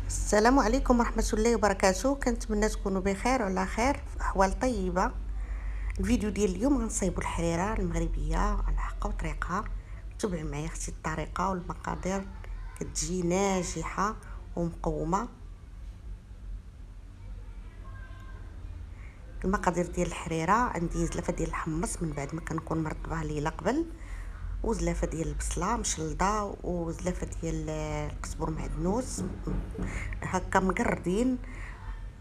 السلام عليكم ورحمة الله وبركاته. كنتمنى تكونوا بخير وعلى خير في أحوال طيبة. الفيديو ديال اليوم غنصايبوا الحريرة المغربية على حقها وطريقها. تبعوا معايا اختي الطريقة والمقادير، كتجي ناجحة ومقومة. المقادير ديال الحريرة: عندي زلافة ديال الحمص من بعد ما كنكون مرطبه ليلة قبل، وزلافة ديال البصلة مشلضة، وزلافة ديال القزبر معدنوس هكا مقردين،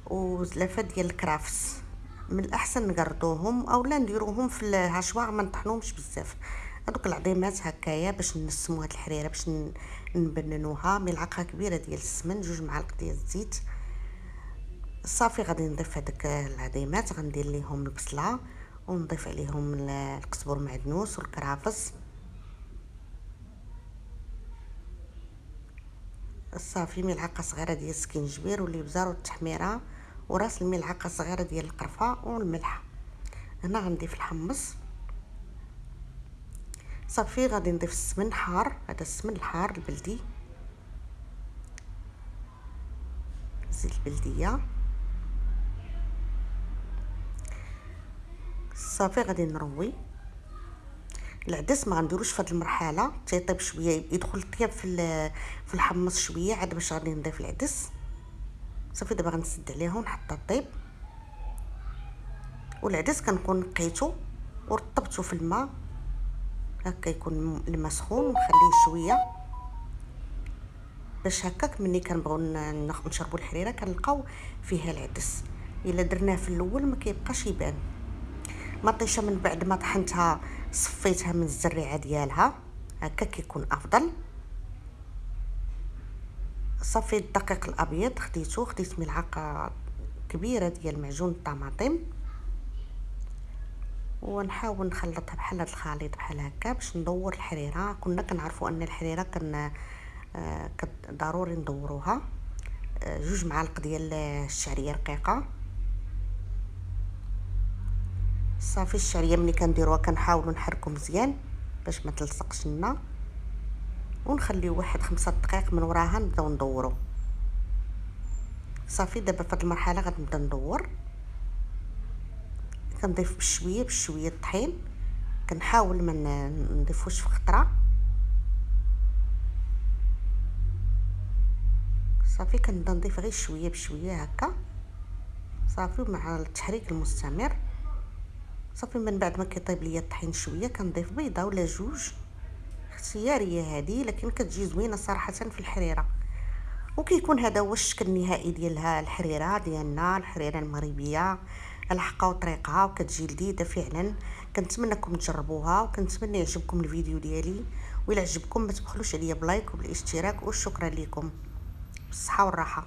وزلافه ديال الكرافس. من الاحسن نقردوهم اولا نديروهم في الهشوار، ما نطحنوهمش بزاف. هذوك العظيمات هكايا باش نسمو هاد الحريره، باش نبننوها. ملعقه كبيره ديال السمن، 2 معالق ديال الزيت. صافي غادي نضيف هذيك العظيمات، غندير ليهم البصله ونضيف عليهم القزبر معدنوس والكرافس. صافي ملعقه صغيره ديال السكينجبير والابزار والتحميره، وراس الملعقه صغيره ديال القرفه والملح. هنا غنضيف الحمص. صافي غادي نضيف السمن حار، هذا السمن الحار البلدي، زيت البلديه. صافي غادي نروي العدس. ما غنديروش في هذه المرحله تيطيب شويه، يدخل الطياب في الحمص شويه عاد باش غادي نضيف العدس. صافي دابا غنسد عليه ونحط الطيب. والعدس كنكون نقيته ورطبته في الماء هكا، يكون الماء سخون، ونخليه شويه باش هكاك ملي كنبغيو نشربوا الحريره كنلقاو فيها العدس. الا درناه في الاول ما كيبقاش يبان. مطيشه من بعد ما طحنتها صفيتها من الزريعه ديالها، هكا كيكون افضل. صافي الدقيق الابيض خديت ملعقه كبيره ديال معجون الطماطم، ونحاول نخلطها بحال هذا الخليط بحال هكا باش ندور الحريره. كنا كنعرفوا ان الحريره ضروري ندوروها. 2 معالق ديال الشعريه رقيقه. صافي الشعريه ملي كنديروها كنحاولوا نحركو مزيان باش ما تلصقش لنا، ونخليو واحد 5 دقائق. من وراها نبداو ندورو. صافي دابا في هذه المرحله غنبدا ندور، كنضيف بشويه بشويه الطحين. كنحاول ما نضيفوش في خطره. صافي كنبدا نضيف غير شويه بشويه هكا. صافي مع التحريك المستمر. صافي من بعد ما كيطيب ليا الطحين شويه كنضيف بيضه ولا 2. اختياريه هذه، لكن كتجي زوينه صراحه في الحريره. وكيكون هذا هو الشكل النهائي ديالها، الحريره ديالنا، الحريره المغربيه على حقها وطريقها، وكتجي لذيذه فعلا. كنتمنىكم تجربوها، وكنتمنى يعجبكم الفيديو ديالي. وإلا عجبكم ما تبخلوش عليا بلايك وبالاشتراك، والشكرا لكم. بالصحه والراحه.